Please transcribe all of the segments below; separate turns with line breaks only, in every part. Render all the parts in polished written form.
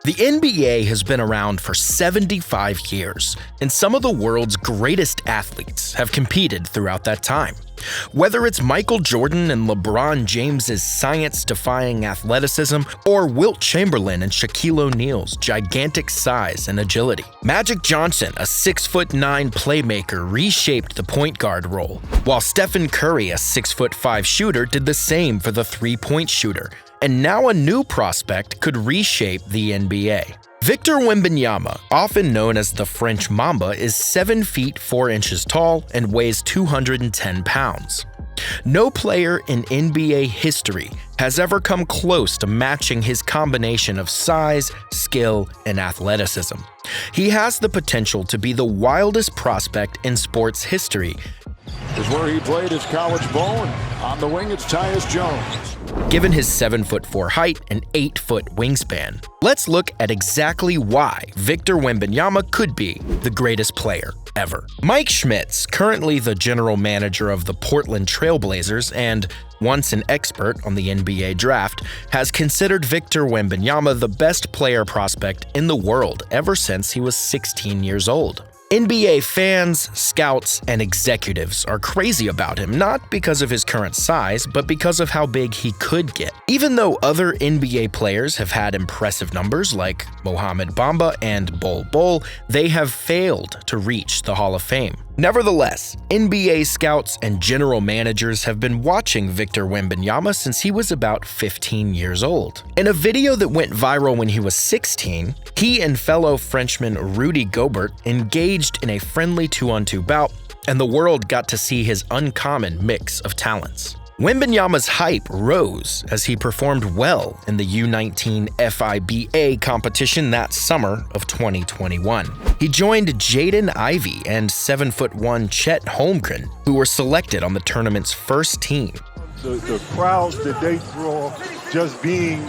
The NBA has been around for 75 years, and some of the world's greatest athletes have competed throughout that time. Whether it's Michael Jordan and LeBron James's science-defying athleticism, or Wilt Chamberlain and Shaquille O'Neal's gigantic size and agility. Magic Johnson, a 6'9" playmaker, reshaped the point guard role, while Stephen Curry, a 6'5" shooter, did the same for the three-point shooter. And now a new prospect could reshape the NBA. Victor Wembanyama, often known as the French Mamba, is 7 feet 4 inches tall and weighs 210 pounds. No player in NBA history has ever come close to matching his combination of size, skill, and athleticism. He has the potential to be the wildest prospect in sports history.
Is where he played his college ball, and on the wing it's Tyus Jones.
Given his 7'4" height and 8-foot wingspan, let's look at exactly why Victor Wembanyama could be the greatest player ever. Mike Schmitz, currently the general manager of the Portland Trail Blazers and once an expert on the NBA draft, has considered Victor Wembanyama the best player prospect in the world ever since he was 16 years old. NBA fans, scouts, and executives are crazy about him, not because of his current size, but because of how big he could get. Even though other NBA players have had impressive numbers like Mohamed Bamba and Bol Bol, they have failed to reach the Hall of Fame. Nevertheless, NBA scouts and general managers have been watching Victor Wembanyama since he was about 15 years old. In a video that went viral when he was 16, he and fellow Frenchman Rudy Gobert engaged in a friendly 2-on-2 bout, and the world got to see his uncommon mix of talents. Wembanyama's hype rose as he performed well in the U19 FIBA competition that summer of 2021. He joined Jaden Ivey and 7'1" Chet Holmgren, who were selected on the tournament's first team.
The crowds that they draw, just being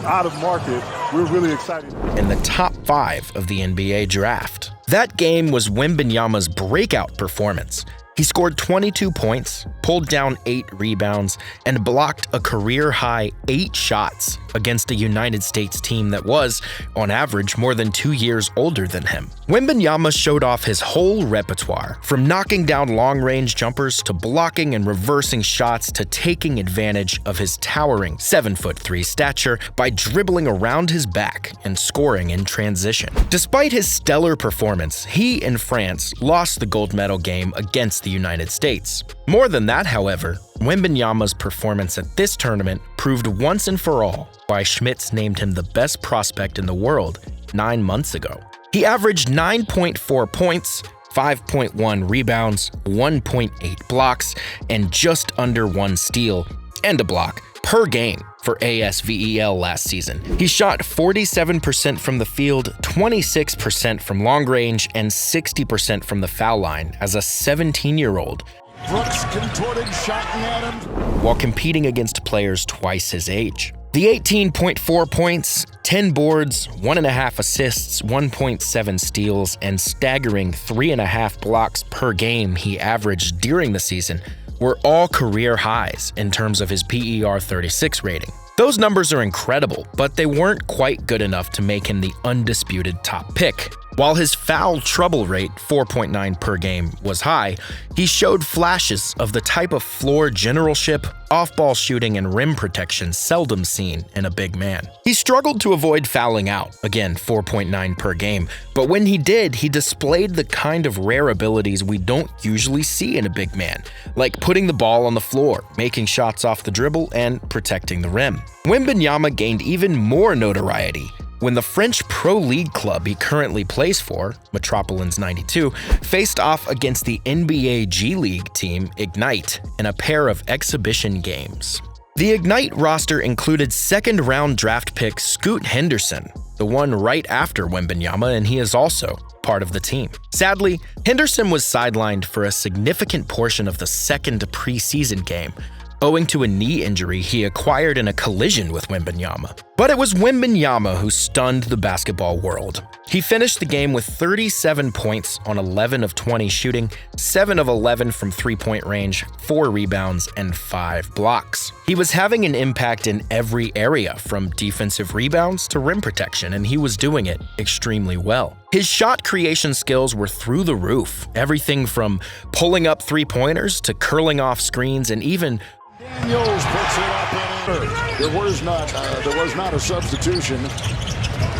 out of market, we're really excited.
In the top 5 of the NBA draft. That game was Wembanyama's breakout performance. He scored 22 points, pulled down 8 rebounds, and blocked a career-high 8 shots against a United States team that was, on average, more than 2 years older than him. Wembanyama showed off his whole repertoire, from knocking down long-range jumpers to blocking and reversing shots to taking advantage of his towering 7'3" stature by dribbling around his back and scoring in transition. Despite his stellar performance, he and France lost the gold medal game against the United States. More than that, however, Wembanyama's performance at this tournament proved once and for all why Schmitz named him the best prospect in the world 9 months ago. He averaged 9.4 points, 5.1 rebounds, 1.8 blocks, and just under 1 steal and a block per game for ASVEL last season. He shot 47% from the field, 26% from long range, and 60% from the foul line as a 17-year-old.
Brooks contorted, shotting at him,
while competing against players twice his age. The 18.4 points, 10 boards, 1.5 assists, 1.7 steals, and staggering 3.5 blocks per game he averaged during the season were all career highs in terms of his PER 36 rating. Those numbers are incredible, but they weren't quite good enough to make him the undisputed top pick. While his foul trouble rate, 4.9 per game, was high, he showed flashes of the type of floor generalship, off-ball shooting, and rim protection seldom seen in a big man. He struggled to avoid fouling out, again 4.9 per game, but when he did, he displayed the kind of rare abilities we don't usually see in a big man, like putting the ball on the floor, making shots off the dribble, and protecting the rim. Wembanyama gained even more notoriety when the French Pro League club he currently plays for, Metropolitans 92, faced off against the NBA G League team Ignite in a pair of exhibition games. The Ignite roster included second-round draft pick Scoot Henderson, the one right after Wembanyama, and he is also part of the team. Sadly, Henderson was sidelined for a significant portion of the second preseason game, owing to a knee injury he acquired in a collision with Wembanyama. But it was Wembanyama who stunned the basketball world. He finished the game with 37 points on 11 of 20 shooting, 7 of 11 from three-point range, 4 rebounds, and 5 blocks. He was having an impact in every area, from defensive rebounds to rim protection, and he was doing it extremely well. His shot creation skills were through the roof. Everything from pulling up three-pointers to curling off screens, and even
Daniels puts it up in air. There was not a substitution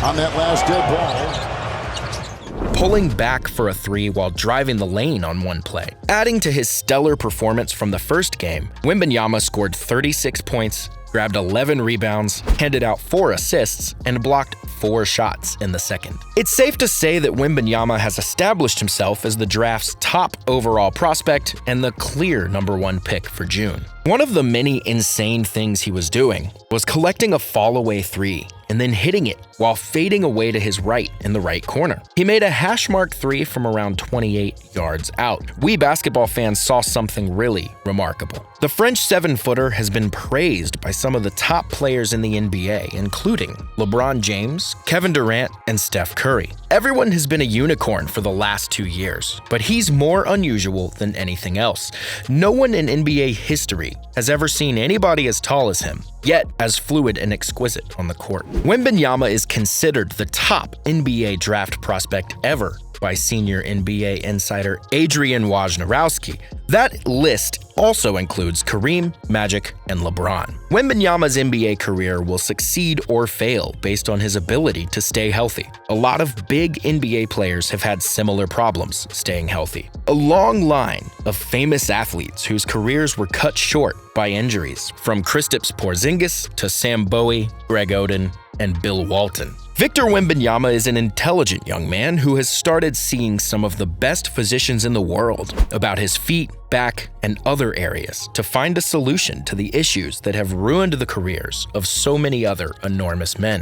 on that last dead ball.
Pulling back for a three while driving the lane on one play. Adding to his stellar performance from the first game, Wembanyama scored 36 points, grabbed 11 rebounds, handed out 4 assists, and blocked 4 shots in the second. It's safe to say that Wembanyama has established himself as the draft's top overall prospect and the clear #1 pick for June. One of the many insane things he was doing was collecting a fall-away three and then hitting it while fading away to his right in the right corner. He made a hash-mark three from around 28 yards out. We basketball fans saw something really remarkable. The French 7-footer has been praised by some of the top players in the NBA, including LeBron James, Kevin Durant, and Steph Curry. Everyone has been a unicorn for the last 2 years, but he's more unusual than anything else. No one in NBA history has ever seen anybody as tall as him, yet as fluid and exquisite on the court. Wembanyama is considered the top NBA draft prospect ever by senior NBA insider Adrian Wojnarowski. That list also includes Kareem, Magic, and LeBron. Wembanyama's NBA career will succeed or fail based on his ability to stay healthy. A lot of big NBA players have had similar problems staying healthy. A long line of famous athletes whose careers were cut short by injuries, from Kristaps Porzingis to Sam Bowie, Greg Oden, and Bill Walton. Victor Wembanyama is an intelligent young man who has started seeing some of the best physicians in the world about his feet, back, and other areas to find a solution to the issues that have ruined the careers of so many other enormous men.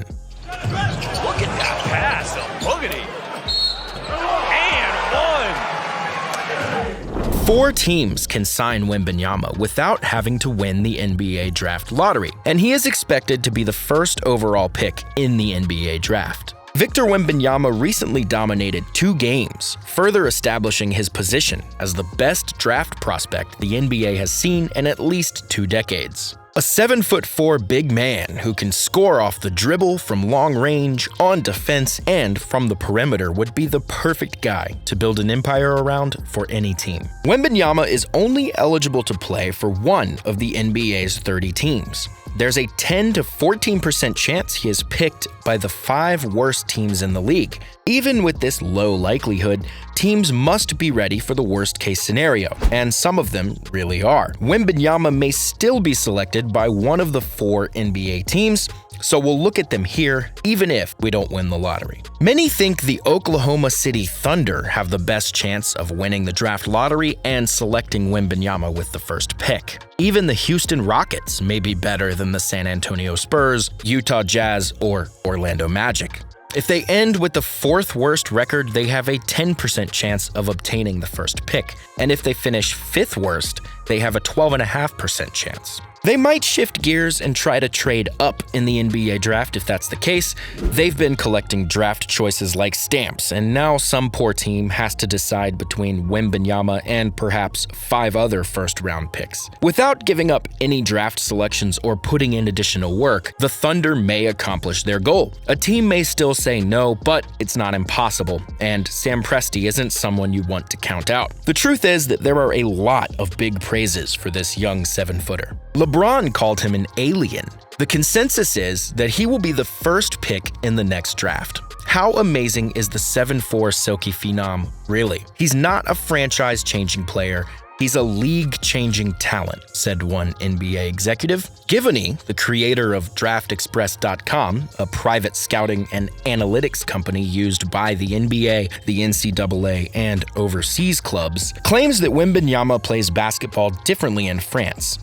Look at that pass, a boogity. And one.
4 teams can sign Wembanyama without having to win the NBA draft lottery, and he is expected to be the first overall pick in the NBA draft. Victor Wembanyama recently dominated 2 games, further establishing his position as the best draft prospect the NBA has seen in at least 2 decades. A 7'4" big man who can score off the dribble from long range, on defense, and from the perimeter would be the perfect guy to build an empire around for any team. Wembanyama is only eligible to play for one of the NBA's 30 teams. There's a 10 to 14% chance he is picked by the 5 worst teams in the league. Even with this low likelihood, teams must be ready for the worst-case scenario, and some of them really are. Wembanyama may still be selected by one of the 4 NBA teams, so we'll look at them here, even if we don't win the lottery. Many think the Oklahoma City Thunder have the best chance of winning the draft lottery and selecting Wembanyama with the first pick. Even the Houston Rockets may be better than the San Antonio Spurs, Utah Jazz, or Orlando Magic. If they end with the 4th worst record, they have a 10% chance of obtaining the first pick. And if they finish 5th worst, they have a 12.5% chance. They might shift gears and try to trade up in the NBA draft if that's the case. They've been collecting draft choices like stamps, and now some poor team has to decide between Wembanyama and perhaps 5 other first-round picks. Without giving up any draft selections or putting in additional work, the Thunder may accomplish their goal. A team may still say no, but it's not impossible, and Sam Presti isn't someone you want to count out. The truth is that there are a lot of big praises for this young 7-footer. LeBron called him an alien. The consensus is that he will be the first pick in the next draft. How amazing is the 7'4" silky phenom, really? He's not a franchise-changing player. He's a league-changing talent, said one NBA executive. Givony, the creator of DraftExpress.com, a private scouting and analytics company used by the NBA, the NCAA, and overseas clubs, claims that Wembanyama plays basketball differently in France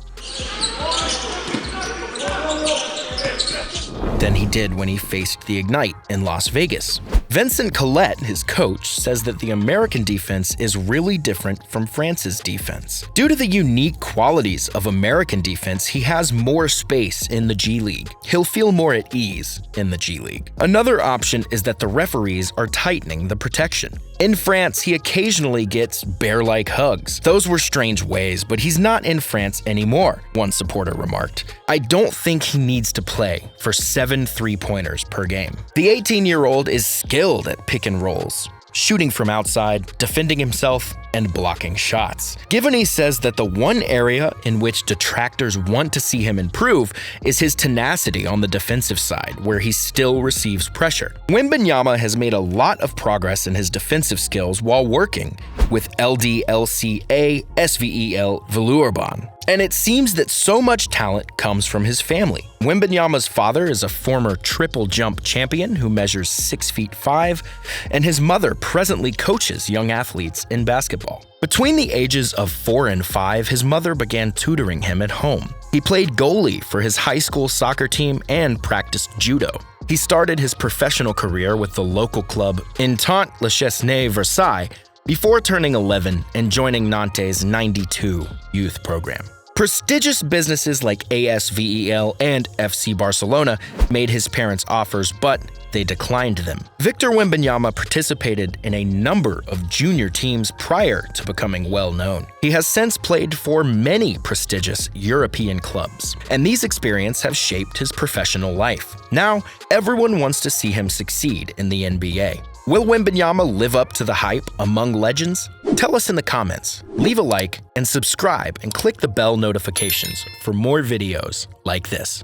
than he did when he faced the Ignite in Las Vegas. Vincent Collet, his coach, says that the American defense is really different from France's defense. Due to the unique qualities of American defense, he has more space in the G League. He'll feel more at ease in the G League. Another option is that the referees are tightening the protection. In France, he occasionally gets bear-like hugs. Those were strange ways, but he's not in France anymore, one supporter remarked. I don't think he needs to play for 7 3-pointers per game. The 18-year-old is skilled at pick and rolls, shooting from outside, defending himself, and blocking shots. Givany says that the one area in which detractors want to see him improve is his tenacity on the defensive side, where he still receives pressure. Wembanyama has made a lot of progress in his defensive skills while working with LDLCA SVEL Villeurbanne. And it seems that so much talent comes from his family. Wembanyama's father is a former triple jump champion who measures 6'5", and his mother presently coaches young athletes in basketball. Between the ages of 4 and 5, his mother began tutoring him at home. He played goalie for his high school soccer team and practiced judo. He started his professional career with the local club Entente-le-Chesnay Versailles before turning 11 and joining Nantes' 92 youth program. Prestigious businesses like ASVEL and FC Barcelona made his parents offers, but they declined them. Victor Wembanyama participated in a number of junior teams prior to becoming well-known. He has since played for many prestigious European clubs, and these experiences have shaped his professional life. Now, everyone wants to see him succeed in the NBA. Will Wembanyama live up to the hype among legends? Tell us in the comments. Leave a like and subscribe and click the bell notifications for more videos like this.